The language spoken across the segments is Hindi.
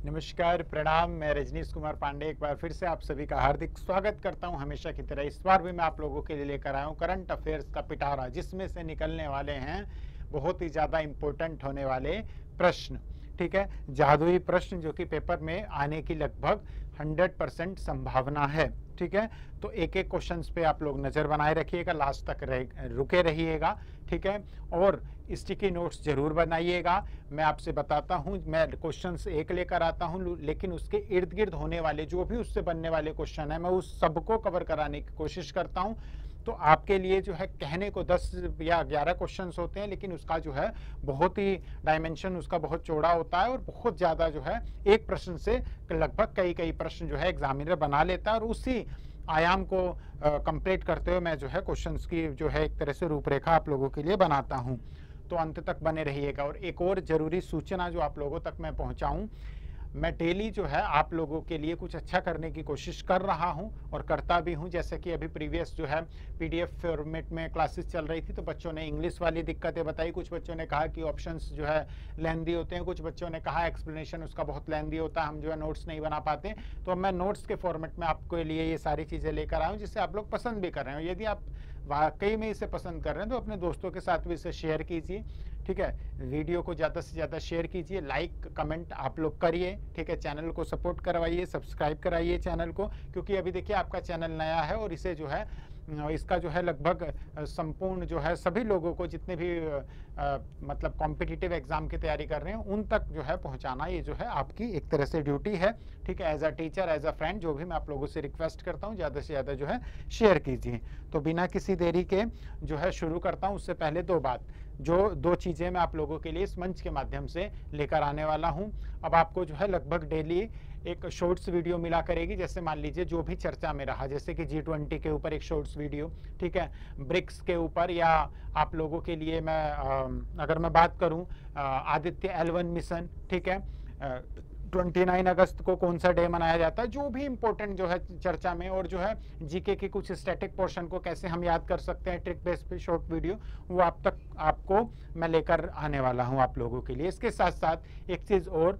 नमस्कार, प्रणाम। मैं रजनीश कुमार पांडे एक बार फिर से आप सभी का हार्दिक स्वागत करता हूं। हमेशा की तरह इस बार भी मैं आप लोगों के लिए लेकर आया हूं करंट अफेयर्स का पिटारा, जिसमें से निकलने वाले हैं बहुत ही ज़्यादा इम्पोर्टेंट होने वाले प्रश्न। ठीक है, जादुई प्रश्न जो कि पेपर में आने की लगभग 100% संभावना है। ठीक है, तो एक एक क्वेश्चंस पे आप लोग नज़र बनाए रखिएगा, लास्ट तक रुके रहिएगा। ठीक है, और स्टिकी नोट्स जरूर बनाइएगा। मैं आपसे बताता हूं, मैं क्वेश्चंस एक लेकर आता हूं, लेकिन उसके इर्द गिर्द होने वाले जो भी उससे बनने वाले क्वेश्चन है, मैं उस सबको कवर कराने की कोशिश करता हूं। तो आपके लिए जो है कहने को 10 या 11 क्वेश्चंस होते हैं, लेकिन उसका जो है बहुत ही डायमेंशन उसका बहुत चौड़ा होता है और बहुत ज़्यादा जो है एक प्रश्न से लगभग कई कई प्रश्न जो है एग्जामिनर बना लेता है। और उसी आयाम को कंप्लीट करते हुए मैं जो है क्वेश्चंस की जो है एक तरह से रूपरेखा आप लोगों के लिए बनाता हूं। तो अंत तक बने रहिएगा। और एक और ज़रूरी सूचना जो आप लोगों तक मैं पहुंचाऊं, मैं डेली जो है आप लोगों के लिए कुछ अच्छा करने की कोशिश कर रहा हूं और करता भी हूं। जैसे कि अभी प्रीवियस जो है पीडीएफ फॉर्मेट में क्लासेस चल रही थी, तो बच्चों ने इंग्लिश वाली दिक्कतें बताई। कुछ बच्चों ने कहा कि ऑप्शंस जो है लेंदी होते हैं, कुछ बच्चों ने कहा एक्सप्लेनेशन उसका बहुत लेंदी होता है, हम जो है नोट्स नहीं बना पाते। तो अब मैं नोट्स के फॉर्मेट में आपके लिए ये सारी चीज़ें लेकर आया हूँ, जिससे आप लोग पसंद भी कर रहे हो। यदि आप वाकई में इसे पसंद कर रहे हैं तो अपने दोस्तों के साथ भी इसे शेयर कीजिए। ठीक है, वीडियो को ज़्यादा से ज़्यादा शेयर कीजिए, लाइक कमेंट आप लोग करिए। ठीक है, चैनल को सपोर्ट करवाइए, सब्सक्राइब कराइए चैनल को, क्योंकि अभी देखिए आपका चैनल नया है और इसे जो है इसका जो है लगभग संपूर्ण जो है सभी लोगों को, जितने भी मतलब कॉम्पिटिटिव एग्जाम की तैयारी कर रहे हैं उन तक जो है पहुंचाना, ये जो है आपकी एक तरह से ड्यूटी है। ठीक है, as a teacher, as a friend, जो भी मैं आप लोगों से रिक्वेस्ट करता हूं, ज़्यादा से ज़्यादा जो है शेयर कीजिए। तो बिना किसी देरी के जो है शुरू करता हूं। उससे पहले दो चीज़ें मैं आप लोगों के लिए इस मंच के माध्यम से लेकर आने वाला हूं। अब आपको जो है लगभग डेली एक शॉर्ट्स वीडियो मिला करेगी। जैसे मान लीजिए जो भी चर्चा में रहा, जैसे कि G20 के ऊपर एक शॉर्ट्स वीडियो, ठीक है, ब्रिक्स के ऊपर, या आप लोगों के लिए मैं अगर मैं बात करूं आदित्य L1 मिशन, ठीक है, 29 अगस्त को कौन सा डे मनाया जाता है, जो भी इंपॉर्टेंट जो है चर्चा में, और जो है जीके के कुछ स्टैटिक पोर्शन को कैसे हम याद कर सकते हैं ट्रिक बेस पे शॉर्ट वीडियो, वो आपको मैं लेकर आने वाला हूं आप लोगों के लिए। इसके साथ साथ एक चीज़ और,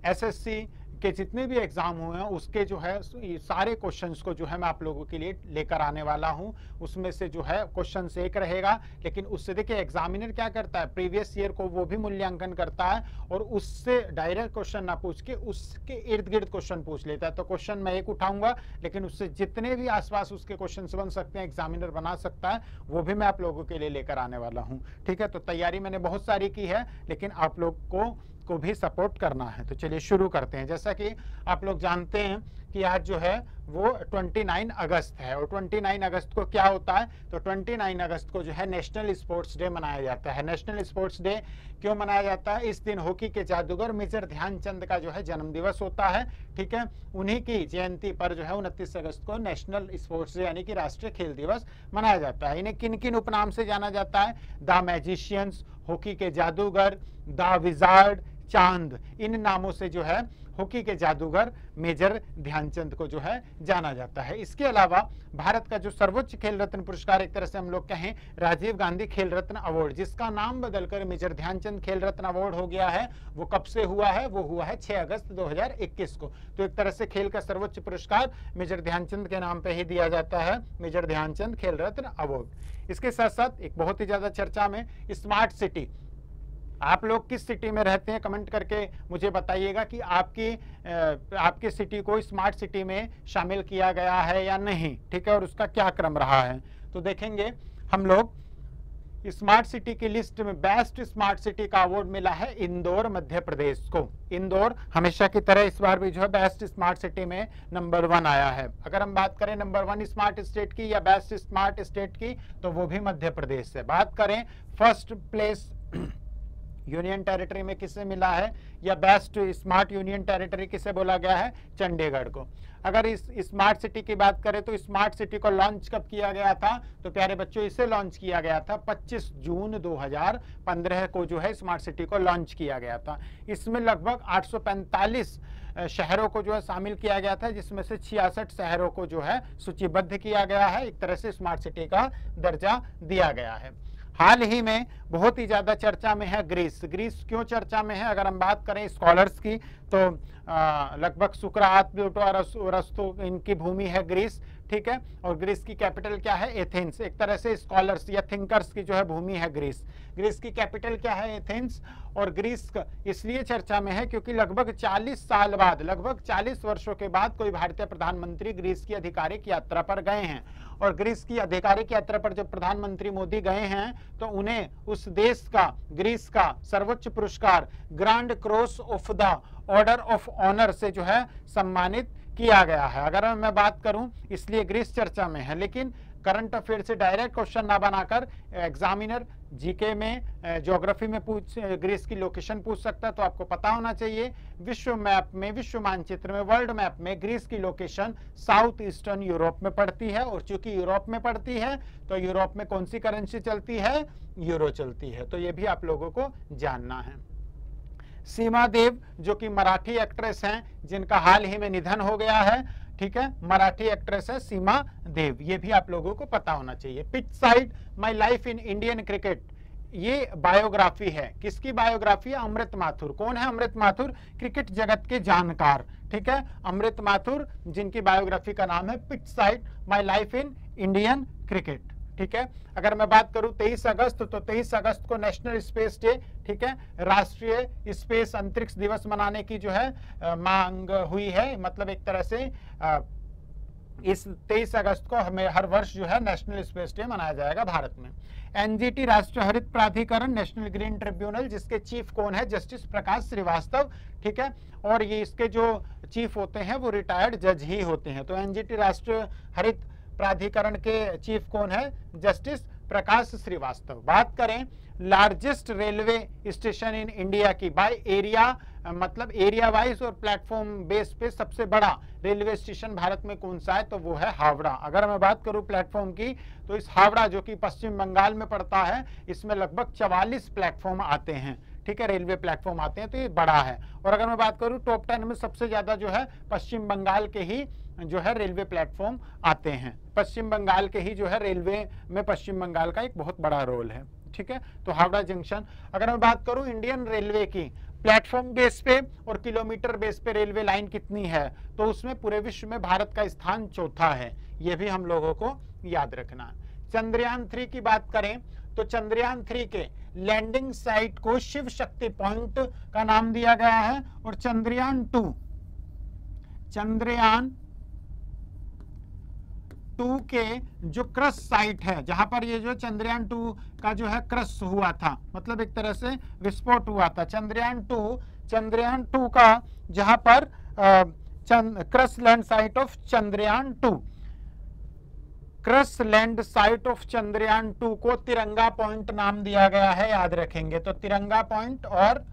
एसएससी के जितने भी एग्जाम हुए हैं उसके जो है सारे क्वेश्चंस को जो है मैं आप लोगों के लिए लेकर आने वाला हूं। उसमें से जो है क्वेश्चन एक रहेगा, लेकिन उससे देखिए एग्जामिनर क्या करता है, प्रीवियस ईयर को वो भी मूल्यांकन करता है और उससे डायरेक्ट क्वेश्चन ना पूछ के उसके इर्द गिर्द क्वेश्चन पूछ लेता है। तो क्वेश्चन मैं एक उठाऊंगा, लेकिन उससे जितने भी आसपास उसके क्वेश्चन बन सकते हैं, एग्जामिनर बना सकता है, वो भी मैं आप लोगों के लिए लेकर आने वाला हूँ। ठीक है, तो तैयारी मैंने बहुत सारी की है, लेकिन आप लोग को भी सपोर्ट करना है। तो चलिए शुरू करते हैं। जैसा कि आप लोग जानते हैं कि आज जो है वो 29 अगस्त है, और 29 अगस्त को क्या होता है, तो 29 अगस्त को जो है नेशनल स्पोर्ट्स डे मनाया जाता है। नेशनल स्पोर्ट्स डे क्यों मनाया जाता है? इस दिन हॉकी के जादूगर मेजर ध्यानचंद का जो है जन्मदिवस होता है। ठीक है, उन्हीं की जयंती पर जो है 29 अगस्त को नेशनल स्पोर्ट्स डे यानी कि राष्ट्रीय खेल दिवस मनाया जाता है। इन्हें किन किन उपनाम से जाना जाता है? द मैजिशियंस, हॉकी के जादूगर, द विजार्ड, चांद, इन नामों से जो है हॉकी के जादूगर मेजर ध्यानचंद को जो है जाना जाता है। इसके अलावा भारत का जो सर्वोच्च खेल रत्न पुरस्कार, एक तरह से हम लोग कहें राजीव गांधी खेल रत्न अवार्ड, जिसका नाम बदलकर मेजर ध्यानचंद खेल रत्न अवार्ड हो गया है, वो कब से हुआ है? वो हुआ है 6 अगस्त 2021 को। तो एक तरह से खेल का सर्वोच्च पुरस्कार मेजर ध्यानचंद के नाम पे ही दिया जाता है, मेजर ध्यानचंद खेल रत्न अवार्ड। इसके साथ साथ एक बहुत ही ज्यादा चर्चा में स्मार्ट सिटी, आप लोग किस सिटी में रहते हैं कमेंट करके मुझे बताइएगा कि आपकी सिटी को स्मार्ट सिटी में शामिल किया गया है या नहीं। ठीक है, और उसका क्या क्रम रहा है। तो देखेंगे हम लोग स्मार्ट सिटी की लिस्ट में बेस्ट स्मार्ट सिटी का अवार्ड मिला है इंदौर मध्य प्रदेश को। इंदौर हमेशा की तरह इस बार भी जो है बेस्ट स्मार्ट सिटी में नंबर 1 आया है। अगर हम बात करें नंबर 1 स्मार्ट स्टेट की या बेस्ट स्मार्ट स्टेट की, तो वो भी मध्य प्रदेश से। बात करें फर्स्ट प्लेस यूनियन टेरिटरी में किसे मिला है, या बेस्ट स्मार्ट यूनियन टेरिटरी किसे बोला गया है? चंडीगढ़ को। अगर इस स्मार्ट सिटी की बात करें तो स्मार्ट सिटी को लॉन्च कब किया गया था? तो प्यारे बच्चों इसे लॉन्च किया गया था 25 जून 2015 को जो है स्मार्ट सिटी को लॉन्च किया गया था। इसमें लगभग 845 शहरों को जो है शामिल किया गया था, जिसमें से 66 शहरों को जो है सूचीबद्ध किया गया है, एक तरह से स्मार्ट सिटी का दर्जा दिया गया है। हाल ही में बहुत ही ज्यादा चर्चा में है ग्रीस। ग्रीस क्यों चर्चा में है? अगर हम बात करें स्कॉलर्स की तो लगभग सुकरात, प्लूटो और अरस्तु इनकी भूमि है ग्रीस, ठीक है। और ग्रीस की कैपिटल क्या है? एथेंस। एक तरह से स्कॉलर्स या थिंकर्स की जो है भूमि है ग्रीस। ग्रीस की कैपिटल क्या है? एथेंस। और ग्रीस इसलिए चर्चा में है क्योंकि लगभग 40 साल बाद, लगभग 40 वर्षों के बाद कोई भारतीय प्रधानमंत्री ग्रीस की आधिकारिक यात्रा पर गए हैं। और ग्रीस की आधिकारिक यात्रा पर जब प्रधानमंत्री मोदी गए हैं तो उन्हें उस देश का, ग्रीस का सर्वोच्च पुरस्कार Grand Cross of the Order of Honour से जो है सम्मानित किया गया है। अगर मैं बात करूं, इसलिए ग्रीस चर्चा में है। लेकिन करंट अफेयर से डायरेक्ट क्वेश्चन ना बनाकर एग्जामिनर जीके में, ज्योग्राफी में ग्रीस की लोकेशन पूछ सकता है। तो आपको पता होना चाहिए विश्व मैप में, विश्व मानचित्र में, वर्ल्ड मैप में ग्रीस की लोकेशन साउथ ईस्टर्न यूरोप में पड़ती है। और चूंकि यूरोप में पड़ती है तो यूरोप में कौन सी करेंसी चलती है? यूरो चलती है। तो ये भी आप लोगों को जानना है। सीमा देव जो कि मराठी एक्ट्रेस हैं, जिनका हाल ही में निधन हो गया है, ठीक है, मराठी एक्ट्रेस है सीमा देव, ये भी आप लोगों को पता होना चाहिए। Pitch side my life in Indian cricket, ये बायोग्राफी है। किसकी बायोग्राफी है? अमृत माथुर। कौन है अमृत माथुर? क्रिकेट जगत के जानकार, ठीक है, अमृत माथुर, जिनकी बायोग्राफी का नाम है pitch side my life in Indian cricket, ठीक है। अगर मैं बात करूं 23 अगस्त, तो 23 अगस्त को नेशनल स्पेस डे, ठीक है, राष्ट्रीय स्पेस अंतरिक्ष दिवस मनाने की जो है मांग हुई है। मतलब एक तरह से इस 23 अगस्त को हमें हर वर्ष जो है नेशनल स्पेस डे मनाया जाएगा भारत में। एनजीटी राष्ट्रीय हरित प्राधिकरण, नेशनल ग्रीन ट्रिब्यूनल, जिसके चीफ कौन है? जस्टिस प्रकाश श्रीवास्तव, ठीक है। और ये इसके जो चीफ होते हैं वो रिटायर्ड जज ही होते हैं। तो एनजीटी राष्ट्रीय हरित प्राधिकरण के चीफ कौन है? जस्टिस प्रकाश श्रीवास्तव। बात करें largest railway station in India की बाय एरिया, मतलब एरिया वाइज और प्लेटफॉर्म बेस पे सबसे बड़ा रेलवे स्टेशन भारत में कौन सा है? तो वो है हावड़ा। अगर मैं बात करूं प्लेटफॉर्म की, तो इस हावड़ा जो कि पश्चिम बंगाल में पड़ता है, इसमें लगभग 44 प्लेटफॉर्म आते हैं, ठीक है, रेलवे प्लेटफॉर्म आते हैं। तो ये बड़ा है। और अगर मैं बात करूं टॉप 10 में सबसे ज्यादा जो है पश्चिम बंगाल के ही जो है रेलवे प्लेटफॉर्म आते हैं। पश्चिम बंगाल के ही जो है रेलवे में पश्चिम बंगाल का एक बहुत बड़ा रोल है, ठीक है। तो हावड़ा जंक्शन। अगर मैं बात करूं इंडियन रेलवे की, प्लेटफॉर्म बेस पे और किलोमीटर बेस पे रेलवे लाइन कितनी है, तो उसमें पूरे विश्व में भारत का स्थान चौथा है। यह भी हम लोगों को याद रखना है। चंद्रयान 3 की बात करें तो चंद्रयान 3 के लैंडिंग साइट को शिव शक्ति पॉइंट का नाम दिया गया है। और चंद्रयान 2 के जो क्रश साइट है, जहां पर ये जो चंद्रयान 2 का जो है क्रश हुआ था, मतलब एक तरह से विस्फोट हुआ था। चंद्रयान 2 का जहां पर crush land site of Chandrayaan 2, crush land site of Chandrayaan 2 को तिरंगा पॉइंट नाम दिया गया है, याद रखेंगे। तो तिरंगा पॉइंट और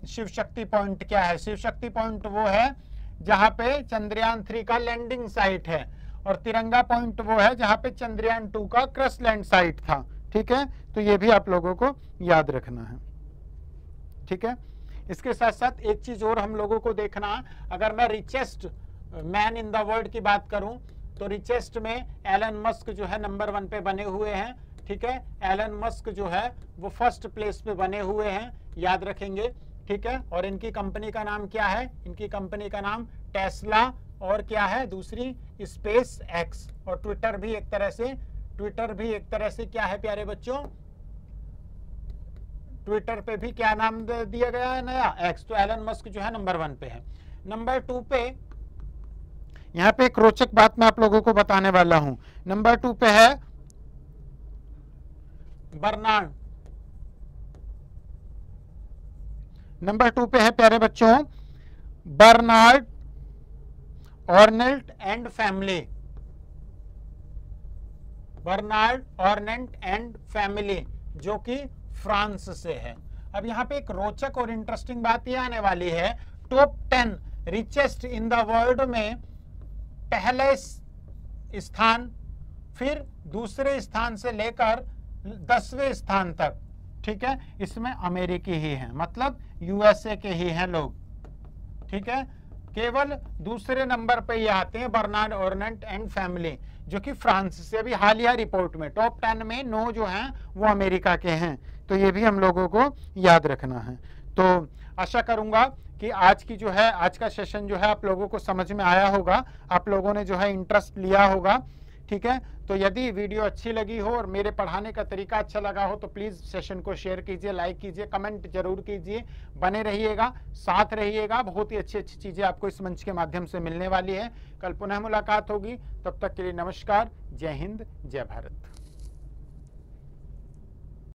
शिव शक्ति पॉइंट क्या है? शिव शक्ति पॉइंट वो है जहां पे चंद्रयान 3 का लैंडिंग साइट है, और तिरंगा पॉइंट वो है जहां पे चंद्रयान 2 का क्रश लैंड साइट था, ठीक है। तो ये भी आप लोगों को याद रखना है, ठीक है। इसके साथ साथ एक चीज और हम लोगों को देखना, अगर मैं richest man in the world की बात करूं तो रिचेस्ट में एलन मस्क जो है नंबर 1 पे बने हुए हैं, ठीक है। एलन मस्क जो है वो फर्स्ट प्लेस पे बने हुए हैं, याद रखेंगे, ठीक है। और इनकी कंपनी का नाम क्या है? इनकी कंपनी का नाम टेस्ला, और क्या है दूसरी? Space x. और ट्विटर भी एक तरह से क्या है प्यारे बच्चों? ट्विटर पे भी क्या नाम दिया गया है? नया एक्स। तो एलन मस्क जो है नंबर 1 पे है। नंबर 2 पे यहां पे एक रोचक बात मैं आप लोगों को बताने वाला हूं। नंबर 2 पे है बर्नार्ड। नंबर 2 पे है प्यारे बच्चों Bernard Arnault and family. Bernard Arnault and family जो कि फ्रांस से है। अब यहाँ पे एक रोचक और इंटरेस्टिंग बात ये आने वाली है, top 10 richest in the world में पहले स्थान, फिर दूसरे स्थान से लेकर 10वें स्थान तक, ठीक है, इसमें अमेरिकी ही हैं, मतलब यूएसए के ही हैं लोग, ठीक है। केवल दूसरे नंबर पे ये आते हैं बर्नार्ड ऑर्नेल्ट एंड फैमिली। जो कि फ्रांस से अभी हालिया रिपोर्ट में टॉप 10 में 9 जो हैं वो अमेरिका के हैं। तो ये भी हम लोगों को याद रखना है। तो आशा करूंगा कि आज की जो है आज का सेशन जो है आप लोगों को समझ में आया होगा, आप लोगों ने जो है इंटरेस्ट लिया होगा। ठीक है, तो यदि वीडियो अच्छी लगी हो और मेरे पढ़ाने का तरीका अच्छा लगा हो तो प्लीज़ सेशन को शेयर कीजिए, लाइक कीजिए, कमेंट जरूर कीजिए, बने रहिएगा, साथ रहिएगा। बहुत ही अच्छी अच्छी चीज़ें आपको इस मंच के माध्यम से मिलने वाली है। कल पुनः मुलाकात होगी, तब तक के लिए नमस्कार, जय हिंद, जय भारत।